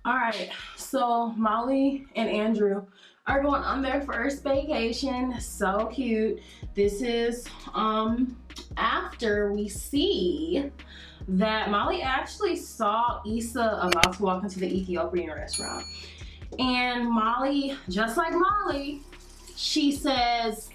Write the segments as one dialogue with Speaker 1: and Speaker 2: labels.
Speaker 1: All right, so Molly and Andrew are going on their first vacation. So cute. This is after we see that Molly actually saw Issa about to walk into the Ethiopian restaurant. And Molly, just like Molly, she says,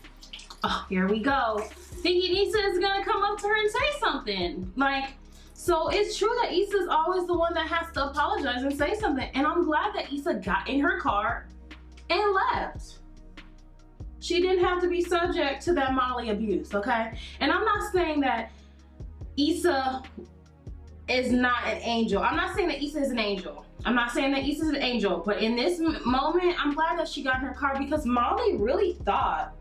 Speaker 1: oh, here we go, thinking Issa is gonna come up to her and say something. Like, so it's true that Issa's always the one that has to apologize and say something. And I'm glad that Issa got in her car and left. She didn't have to be subject to that Molly abuse, okay? And I'm not saying that Issa is not an angel. I'm not saying that Issa is an angel. I'm not saying that Issa is an angel. But in this moment, I'm glad that she got in her car because Molly really thought,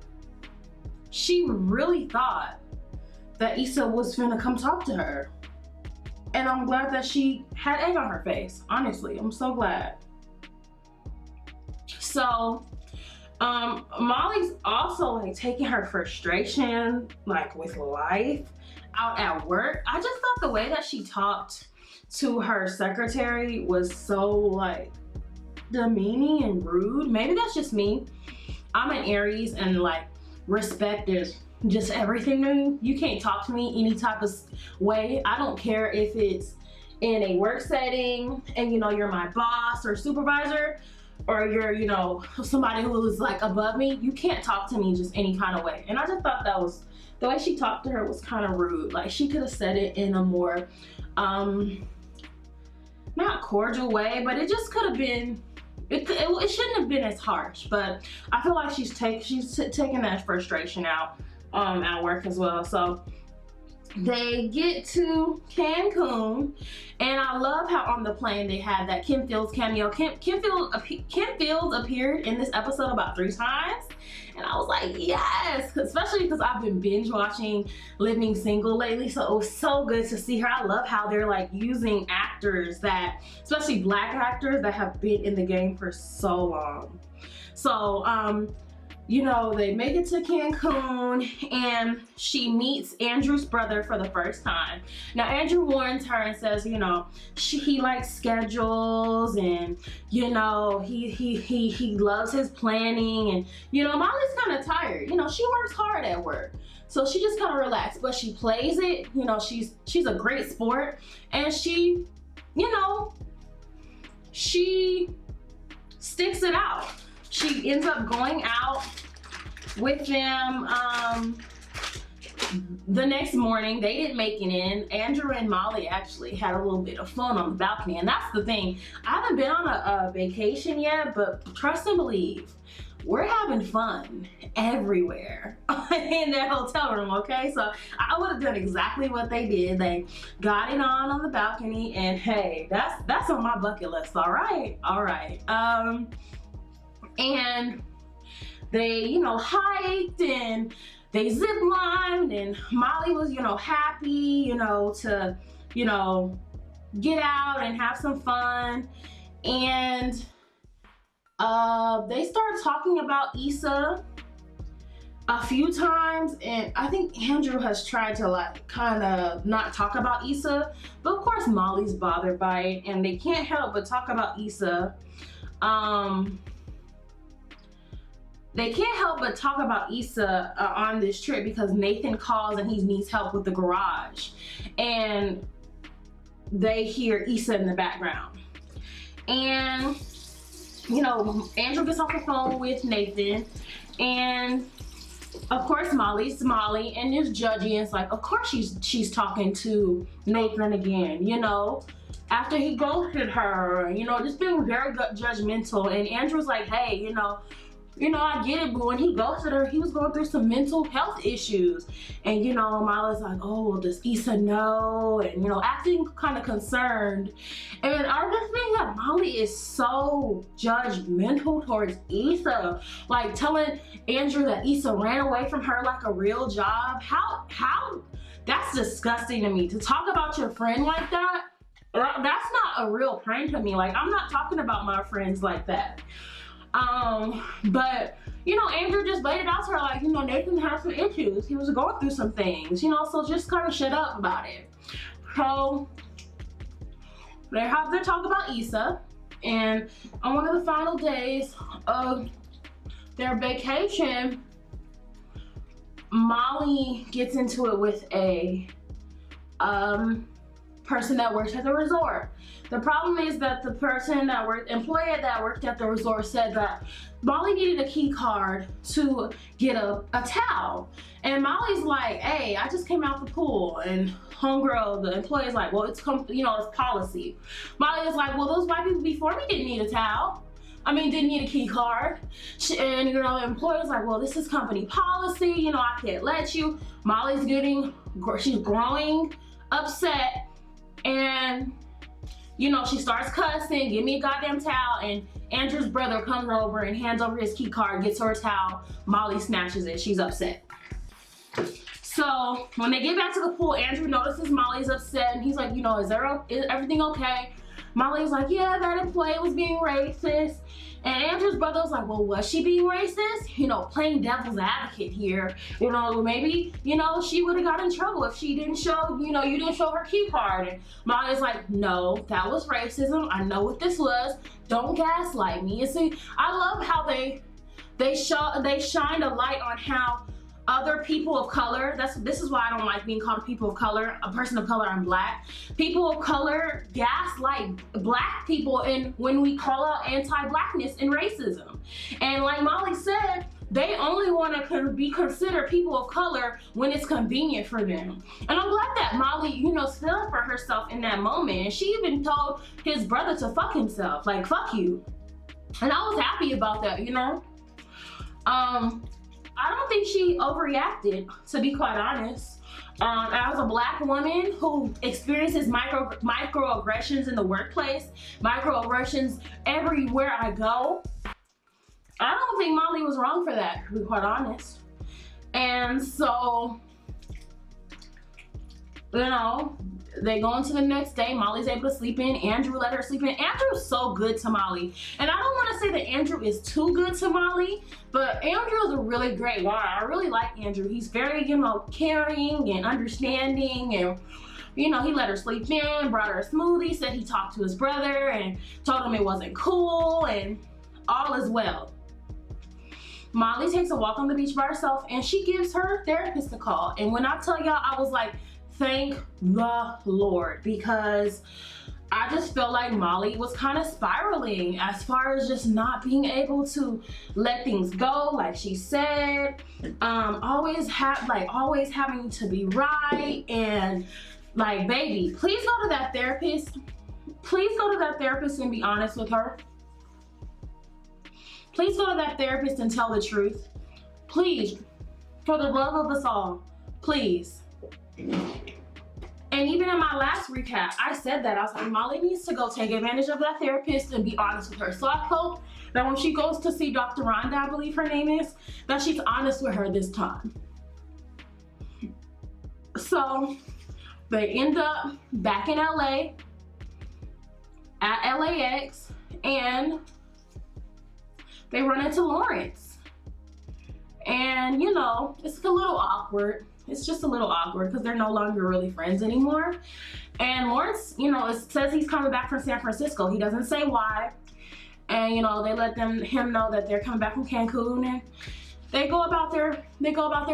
Speaker 1: she really thought that Issa was finna come talk to her. And I'm glad that she had egg on her face. Honestly, I'm so glad. So, Molly's also like taking her frustration like with life out at work. I just thought the way that she talked to her secretary was so like demeaning and rude. Maybe that's just me. I'm an Aries and like respect is just everything new. You can't talk to me any type of way. I don't care if it's in a work setting and you're my boss or supervisor, or you're somebody who is like above me. You can't talk to me just any kind of way. And I just thought that was, the way she talked to her was kind of rude. Like she could have said it in a more not cordial way, but it just could have been, it shouldn't have been as harsh. But I feel like she's taking that frustration out at work as well. So they get to Cancun, and I love how on the plane they had that Kim Fields cameo. Kim Fields appeared in this episode about 3 times, and I was like, yes, especially because I've been binge watching Living Single lately, so it was so good to see her. I love how they're like using actors that, especially black actors that have been in the game for so long. So they make it to Cancun and she meets Andrew's brother for the first time. Now Andrew warns her and says, he likes schedules and he loves his planning, and Molly's kind of tired. She works hard at work, so she just kind of relaxed, but she plays it. She's a great sport, and she sticks it out. She ends up going out with them the next morning. They didn't make it in. Andrew and Molly actually had a little bit of fun on the balcony, and that's the thing. I haven't been on a vacation yet, but trust and believe, we're having fun everywhere in that hotel room, okay? So I would have done exactly what they did. They got it on the balcony, and hey, that's on my bucket list. All right. And they, hiked and they zip lined, and Molly was, happy, to, get out and have some fun. And they started talking about Issa a few times, and I think Andrew has tried to like kind of not talk about Issa, but of course Molly's bothered by it, and they can't help but talk about Issa. They can't help but talk about Issa on this trip because Nathan calls and he needs help with the garage, and they hear Issa in the background. And Andrew gets off the phone with Nathan, and of course Molly's Molly and is judgy, and it's like, of course she's talking to Nathan again, after he ghosted her, just being very judgmental. And Andrew's like, hey, I get it, but when he ghosted her, he was going through some mental health issues. And Molly's like, oh, well, does Issa know? And acting kind of concerned. And I just think that Molly is so judgmental towards Issa, like telling Andrew that Issa ran away from her like a real job. How that's disgusting to me, to talk about your friend like that. That's not a real friend to me. Like, I'm not talking about my friends like that. But Andrew just laid it out to her like, Nathan had some issues. He was going through some things, so just kind of shut up about it. So they have their talk about Issa. And on one of the final days of their vacation, Molly gets into it with a person that works at the resort. The problem is that the person that employee that worked at the resort said that Molly needed a key card to get a towel. And Molly's like, hey, I just came out the pool. And homegirl, the employee's like, well, it's policy. Molly is like, well, those white people before me didn't need a towel. Didn't need a key card. And the employer's like, well, this is company policy. I can't let you. Molly's she's growing upset. And, she starts cussing, give me a goddamn towel. And Andrew's brother comes over and hands over his key card, gets her a towel. Molly snatches it. She's upset. So when they get back to the pool, Andrew notices Molly's upset. And he's like, is everything okay? Molly's like, yeah, that employee was being racist. And Andrew's brother was like, well, was she being racist? Playing devil's advocate here. Maybe, she would have got in trouble if she didn't show, you didn't show her key card. And Molly's like, no, that was racism. I know what this was. Don't gaslight me. And see, I love how they shined a light on how other people of color, this is why I don't like being called a people of color, a person of color, I'm black. People of color gaslight black people when we call out anti-blackness and racism. And like Molly said, they only want to be considered people of color when it's convenient for them. And I'm glad that Molly, stood up for herself in that moment. And she even told his brother to fuck himself, like, fuck you. And I was happy about that, I don't think she overreacted, to be quite honest. As a black woman who experiences microaggressions in the workplace, microaggressions everywhere I go, I don't think Molly was wrong for that, to be quite honest. And so, they go into the next day. Molly's able to sleep in. Andrew let her sleep in. Andrew's so good to Molly. And I don't want to say that Andrew is too good to Molly, but Andrew is a really great guy. I really like Andrew. He's very, caring and understanding. And, he let her sleep in, brought her a smoothie, said he talked to his brother and told him it wasn't cool, and all is well. Molly takes a walk on the beach by herself, and she gives her therapist a call. And when I tell y'all, I was like, thank the Lord, because I just felt like Molly was kind of spiraling as far as just not being able to let things go, like she said. Always having to be right, and like, baby, please go to that therapist. Please go to that therapist and be honest with her. Please go to that therapist and tell the truth. Please, for the love of us all, please. And even in my last recap, I said that. I was like, Molly needs to go take advantage of that therapist and be honest with her. So I hope that when she goes to see Dr. Rhonda, I believe her name is, that she's honest with her this time. So they end up back in LA, at LAX, and they run into Lawrence. And it's a little awkward. It's just a little awkward because they're no longer really friends anymore. And Lawrence, it says he's coming back from San Francisco. He doesn't say why. And they let him know that they're coming back from Cancun, and they go about their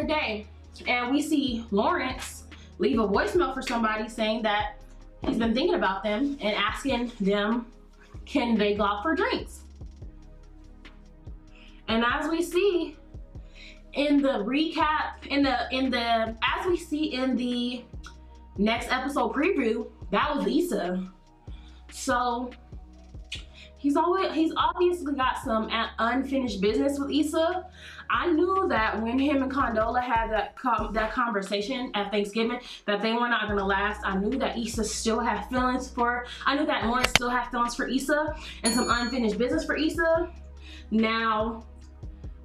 Speaker 1: day. And we see Lawrence leave a voicemail for somebody saying that he's been thinking about them and asking them, can they go out for drinks? And as we see in the recap, as we see in the next episode preview, that was Issa. So he's obviously got some unfinished business with Issa. I knew that when him and Condola had that conversation at Thanksgiving, that they were not gonna last. I knew that Issa still had feelings I knew that Lawrence still had feelings for Issa and some unfinished business for Issa. Now,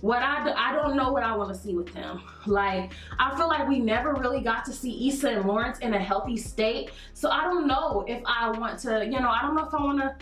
Speaker 1: I don't know what I want to see with them. Like, I feel like we never really got to see Issa and Lawrence in a healthy state. So I don't know if I want to, I don't know if I want to,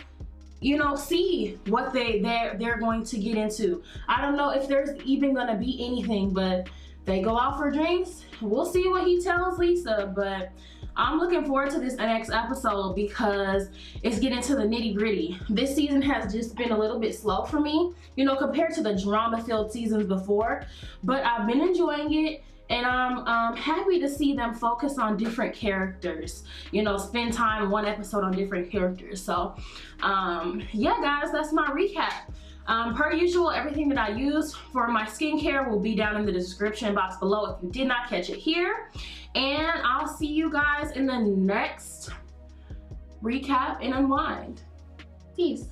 Speaker 1: see what they're going to get into. I don't know if there's even going to be anything, but they go out for drinks. We'll see what he tells Lisa, but I'm looking forward to this next episode because it's getting to the nitty gritty. This season has just been a little bit slow for me, you know, compared to the drama-filled seasons before, but I've been enjoying it. And I'm happy to see them focus on different characters, you know, spend time one episode on different characters. So yeah guys, that's my recap. Per usual, everything that I use for my skincare will be down in the description box below if you did not catch it here. And I'll see you guys in the next recap and unwind. Peace.